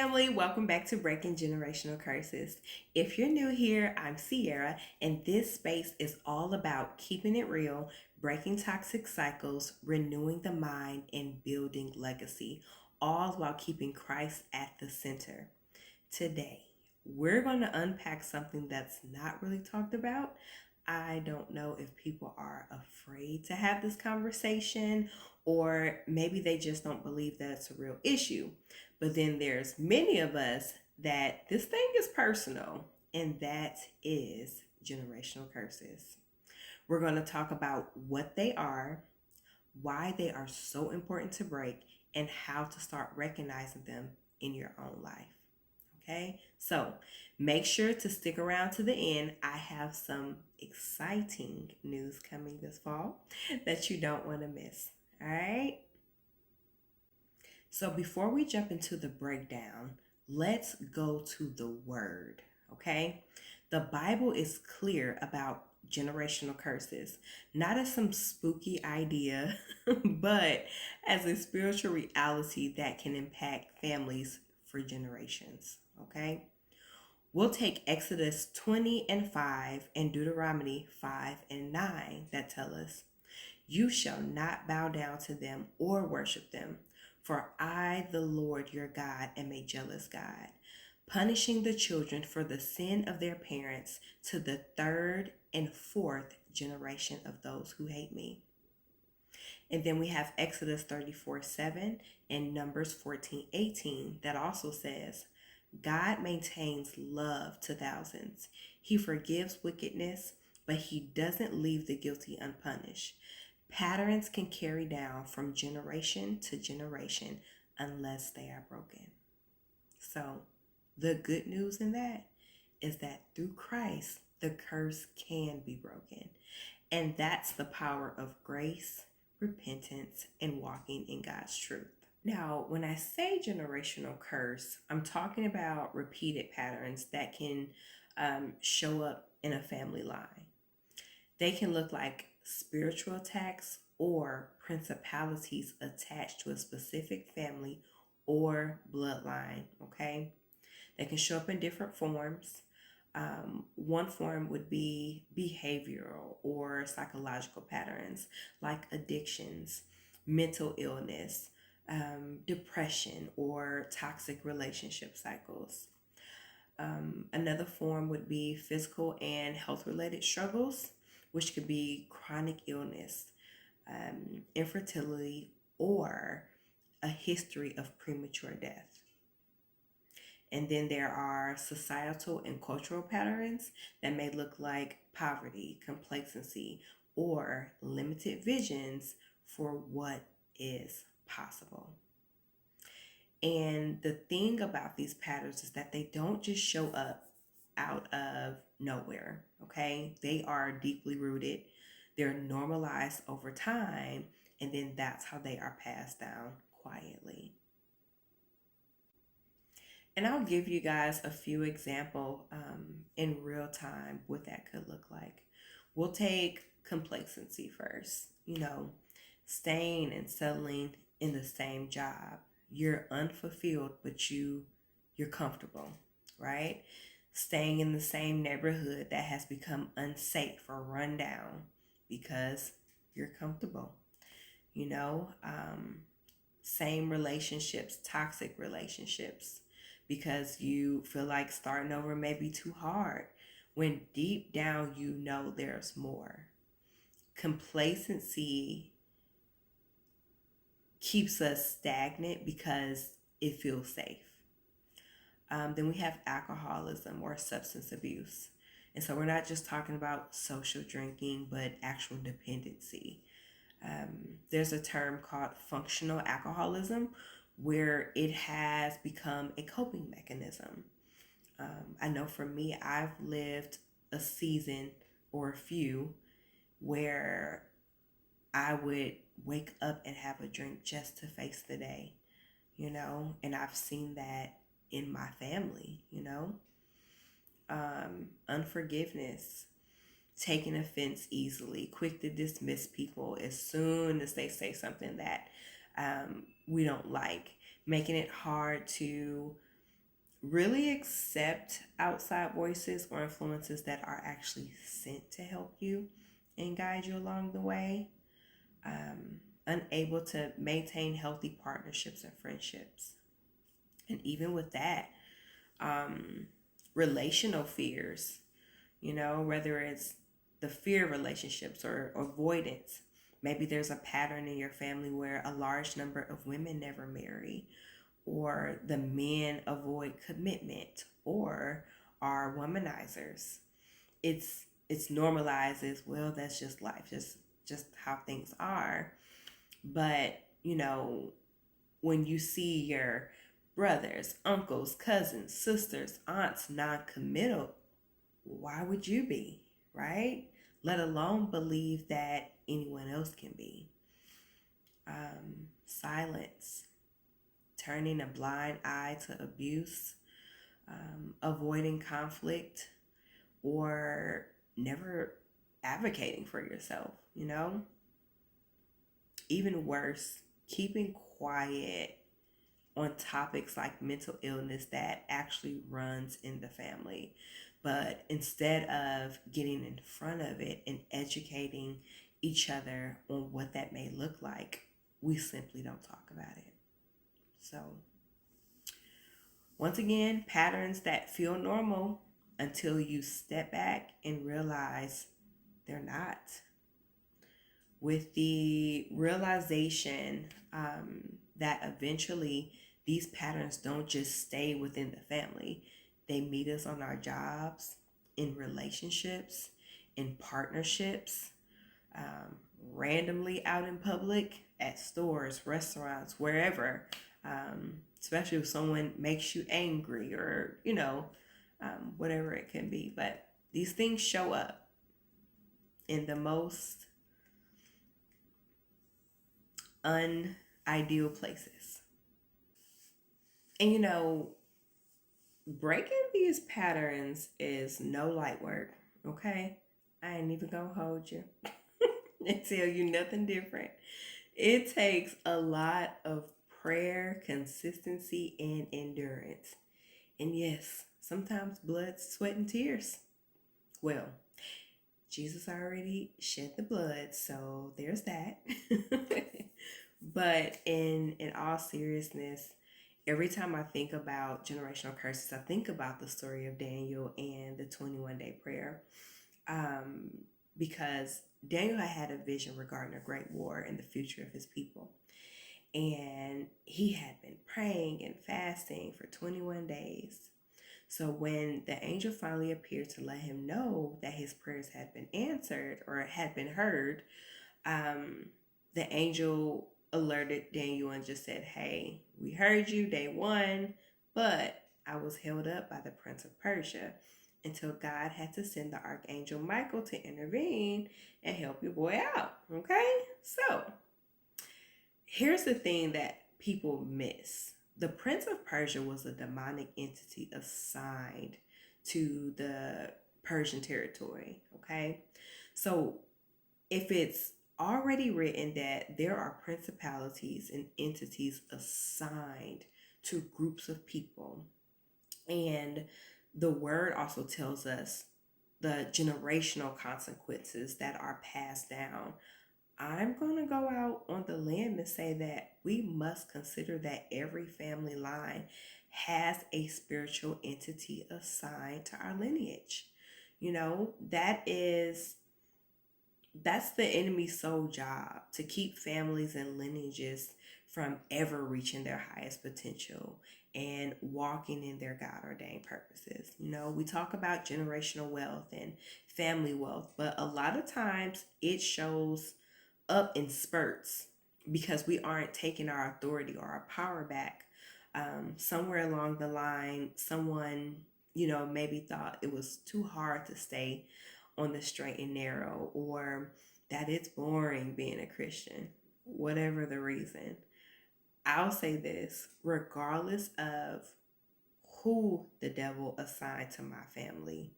family. Welcome back to Breaking Generational Curses. If you're new here, I'm Sierra, and this space is all about keeping it real, breaking toxic cycles, renewing the mind, and building legacy, all while keeping Christ at the center. Today, we're going to unpack something that's not really talked about. I don't know if people are afraid to have this conversation, or maybe they just don't believe that it's a real issue. But then there's many of us that this thing is personal, and that is generational curses. We're going to talk about what they are, why they are so important to break, and how to start recognizing them in your own life. Okay, so make sure to stick around to the end. I have some exciting news coming this fall that you don't want to miss. All right. So before we jump into the breakdown, let's go to the word. Okay. The Bible is clear about generational curses, not as some spooky idea, but as a spiritual reality that can impact families for generations. Okay. We'll take Exodus 20 and 5 and Deuteronomy 5 and 9 that tell us, "You shall not bow down to them or worship them, for I, the Lord your God, am a jealous God, punishing the children for the sin of their parents to the third and fourth generation of those who hate me." And then we have Exodus 34:7 and Numbers 14:18 that also says, "God maintains love to thousands. He forgives wickedness, but he doesn't leave the guilty unpunished. Patterns can carry down from generation to generation unless they are broken." So, the good news in that is that through Christ, the curse can be broken. And that's the power of grace, repentance, and walking in God's truth. Now, when I say generational curse, I'm talking about repeated patterns that can show up in a family line. They can look like spiritual attacks or principalities attached to a specific family or bloodline, okay? They can show up in different forms. One form would be behavioral or psychological patterns like addictions, mental illness, depression, or toxic relationship cycles. Another form would be physical and health related struggles, which could be chronic illness, infertility, or a history of premature death. And then there are societal and cultural patterns that may look like poverty, complacency, or limited visions for what is possible. And the thing about these patterns is that they don't just show up out of nowhere, okay? They are deeply rooted, they're normalized over time, and then that's how they are passed down quietly. And I'll give you guys a few examples in real time what that could look like. We'll take complacency first. Staying and settling in the same job. You're unfulfilled, but you're comfortable, right? Staying in the same neighborhood that has become unsafe or run down because you're comfortable. You know, same relationships, toxic relationships, because you feel like starting over may be too hard when deep down you know there's more. Complacency keeps us stagnant because it feels safe. Then we have alcoholism or substance abuse. And so we're not just talking about social drinking, but actual dependency. There's a term called functional alcoholism where it has become a coping mechanism. I know for me, I've lived a season or a few where I would wake up and have a drink just to face the day, and I've seen that in my family, unforgiveness, taking offense easily, quick to dismiss people as soon as they say something that we don't like, making it hard to really accept outside voices or influences that are actually sent to help you and guide you along the way. Unable to maintain healthy partnerships and friendships. And even with that, um, relational fears, whether it's the fear of relationships or avoidance. Maybe there's a pattern in your family where a large number of women never marry, or the men avoid commitment, or are womanizers. It's normalized as well. That's just life, just how things are. But when you see your brothers, uncles, cousins, sisters, aunts non-committal, why would you be, right? Let alone believe that anyone else can be. Silence, turning a blind eye to abuse, avoiding conflict, or never advocating for yourself, Even worse, keeping quiet on topics like mental illness that actually runs in the family. But instead of getting in front of it and educating each other on what that may look like, we simply don't talk about it. So, once again, patterns that feel normal until you step back and realize they're not. With the realization that eventually these patterns don't just stay within the family, they meet us on our jobs, in relationships, in partnerships, randomly out in public, at stores, restaurants, wherever, especially if someone makes you angry or, whatever it can be. But these things show up in the most unideal places. And breaking these patterns is no light work, okay? I ain't even gonna hold you and tell you nothing different. It takes a lot of prayer, consistency, and endurance. And yes, sometimes blood, sweat, and tears. Well, Jesus already shed the blood, so there's that. But in all seriousness, every time I think about generational curses, I think about the story of Daniel and the 21-day prayer. Um, because Daniel had a vision regarding a great war and the future of his people. And he had been praying and fasting for 21 days. So when the angel finally appeared to let him know that his prayers had been answered or had been heard, um, the angel alerted Daniel and just said, "Hey, we heard you day one, but I was held up by the prince of Persia until God had to send the archangel Michael to intervene and help your boy out." Okay? So here's the thing that people miss. The Prince of Persia was a demonic entity assigned to the Persian territory. Okay? So if it's already written that there are principalities and entities assigned to groups of people, and the word also tells us the generational consequences that are passed down, I'm going to go out on the limb and say that we must consider that every family line has a spiritual entity assigned to our lineage. That's the enemy's sole job, to keep families and lineages from ever reaching their highest potential and walking in their God ordained purposes. We talk about generational wealth and family wealth, but a lot of times it shows up in spurts because we aren't taking our authority or our power back. Somewhere along the line, someone, maybe thought it was too hard to stay on the straight and narrow, or that it's boring being a Christian, whatever the reason. I'll say this: regardless of who the devil assigned to my family,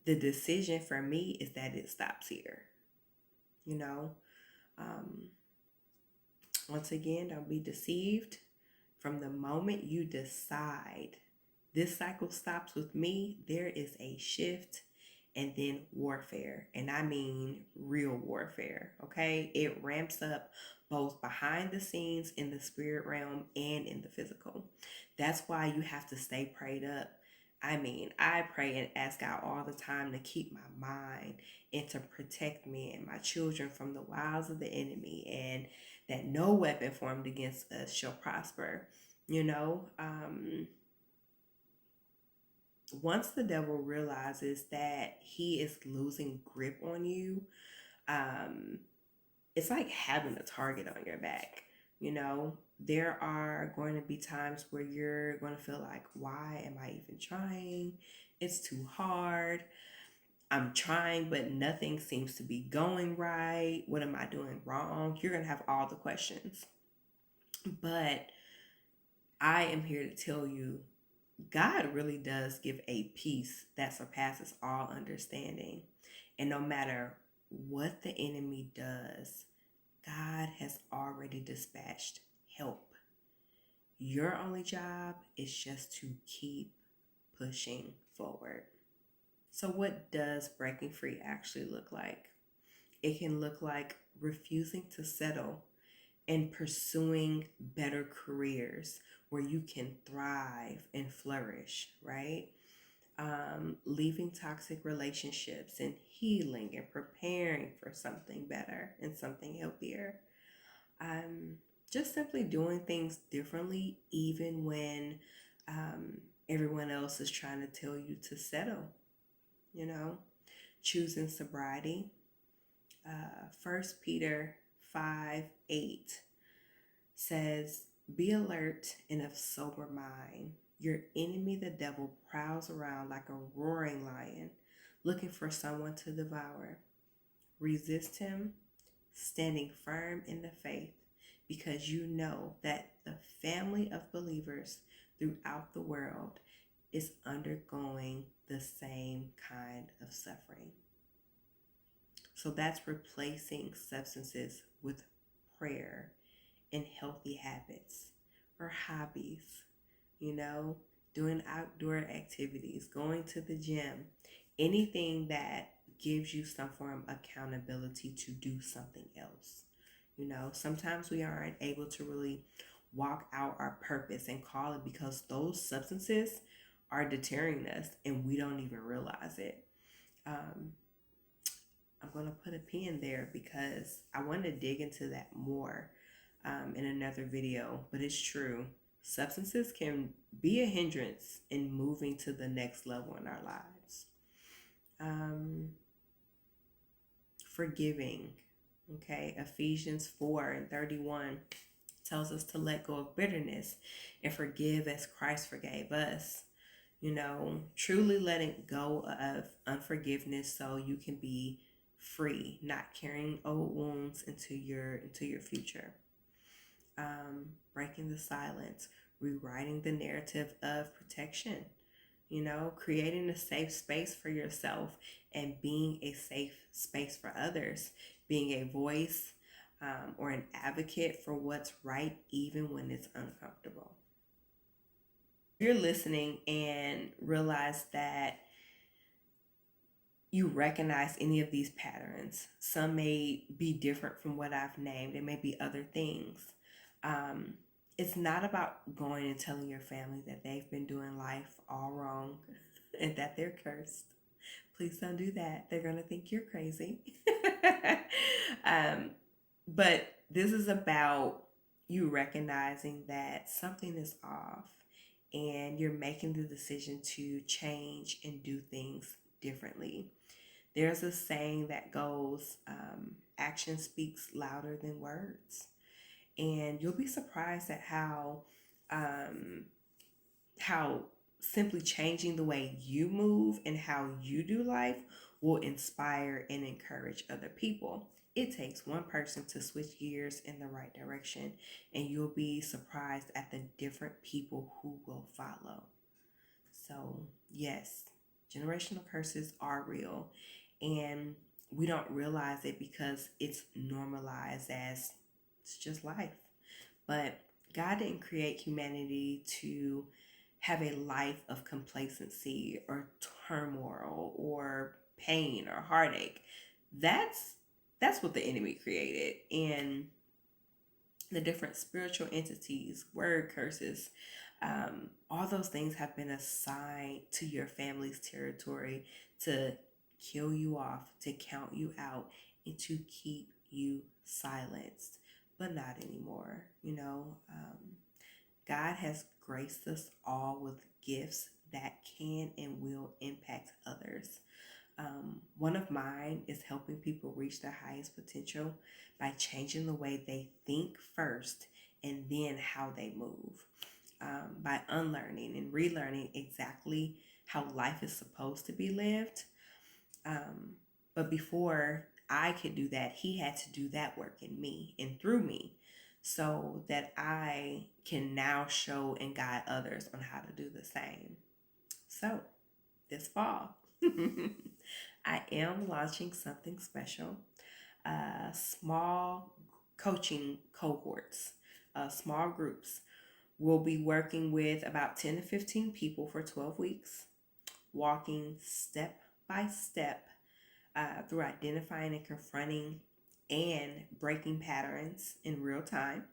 the decision for me is that it stops here. You know, um, once again, don't be deceived From the moment you decide this cycle stops with me, there is a shift and then warfare. And I mean real warfare, okay? It ramps up both behind the scenes in the spirit realm and in the physical. That's why you have to stay prayed up. I mean, I pray and ask God all the time to keep my mind and to protect me and my children from the wiles of the enemy, and that no weapon formed against us shall prosper. You know, once the devil realizes that he is losing grip on you, um, it's like having a target on your back. You know, there are going to be times where you're going to feel like, why am I even trying? It's too hard. I'm trying, but nothing seems to be going right. What am I doing wrong? You're going to have all the questions. But I am here to tell you, God really does give a peace that surpasses all understanding. And no matter what the enemy does, God has already dispatched help. Your only job is just to keep pushing forward. So, what does breaking free actually look like? It can look like refusing to settle and pursuing better careers where you can thrive and flourish, right? Leaving toxic relationships and healing and preparing for something better and something healthier. Um, just simply doing things differently, even when everyone else is trying to tell you to settle, you know, choosing sobriety. 1 Peter 5:8 says, be alert and of sober mind. Your enemy, the devil, prowls around like a roaring lion, looking for someone to devour. Resist him, standing firm in the faith, because you know that the family of believers throughout the world is undergoing the same kind of suffering. So that's replacing substances with prayer and healthy habits or hobbies, you know, doing outdoor activities, going to the gym, anything that gives you some form of accountability to do something else. You know, sometimes we aren't able to really walk out our purpose and call it because those substances are deterring us and we don't even realize it. Um, I'm going to put a pin there because I want to dig into that more in another video, but it's true. Substances can be a hindrance in moving to the next level in our lives. Um, Forgiving. Okay, Ephesians 4:31 tells us to let go of bitterness and forgive as Christ forgave us. You know, truly letting go of unforgiveness so you can be free, not carrying old wounds into your future. Breaking the silence, rewriting the narrative of protection, you know, creating a safe space for yourself and being a safe space for others, being a voice or an advocate for what's right, even when it's uncomfortable. You're listening and realize that you recognize any of these patterns. Some may be different from what I've named, there may be other things. Um, it's not about going and telling your family that they've been doing life all wrong and that they're cursed. Please don't do that. They're going to think you're crazy. um, but this is about you recognizing that something is off and you're making the decision to change and do things differently. There's a saying that goes, action speaks louder than words. And you'll be surprised at um, how simply changing the way you move and how you do life will inspire and encourage other people. It takes one person to switch gears in the right direction, and you'll be surprised at the different people who will follow. So, yes, generational curses are real, and we don't realize it because it's normalized as it's just life. But God didn't create humanity to have a life of complacency or turmoil or pain or heartache. That's what the enemy created. And the different spiritual entities, word curses, all those things have been assigned to your family's territory to kill you off, to count you out, and to keep you silenced. But not anymore. God has graced us all with gifts that can and will impact others. One of mine is helping people reach their highest potential by changing the way they think first and then how they move. By unlearning and relearning exactly how life is supposed to be lived. But before I could do that, he had to do that work in me and through me so that I can now show and guide others on how to do the same. So this fall, I am launching something special. Small coaching cohorts, small groups. We'll be working with about 10 to 15 people for 12 weeks, walking step by step through identifying and confronting and breaking patterns in real time.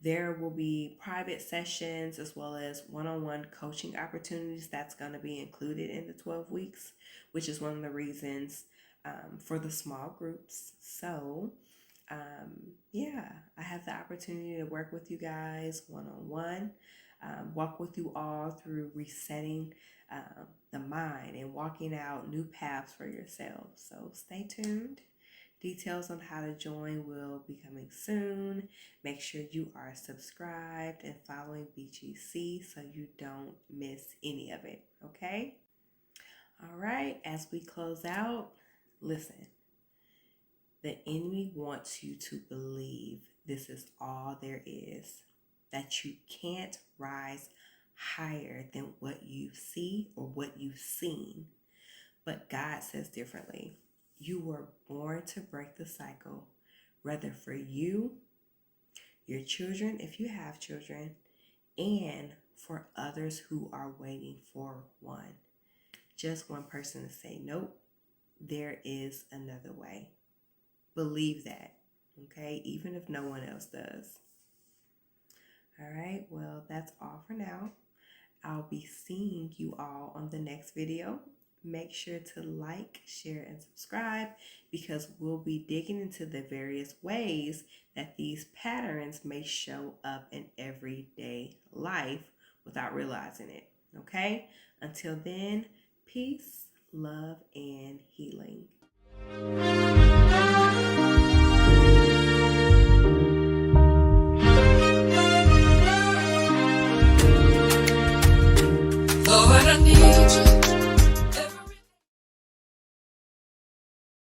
There will be private sessions as well as one-on-one coaching opportunities that's going to be included in the 12 weeks, which is one of the reasons for the small groups. So, I have the opportunity to work with you guys one-on-one, walk with you all through resetting the mind and walking out new paths for yourselves. So stay tuned. Details on how to join will be coming soon. Make sure you are subscribed and following BGC so you don't miss any of it, okay? All right, as we close out, listen. The enemy wants you to believe this is all there is, that you can't rise higher than what you see or what you've seen. But God says differently. You were born to break the cycle, whether for you, your children, if you have children, and for others who are waiting for one. Just one person to say, nope, there is another way. Believe that, okay? Even if no one else does. All right, well, that's all for now. I'll be seeing you all on the next video. Make sure to like, share, and subscribe because we'll be digging into the various ways that these patterns may show up in everyday life without realizing it, okay? Until then, peace, love, and healing. Lord, I need you.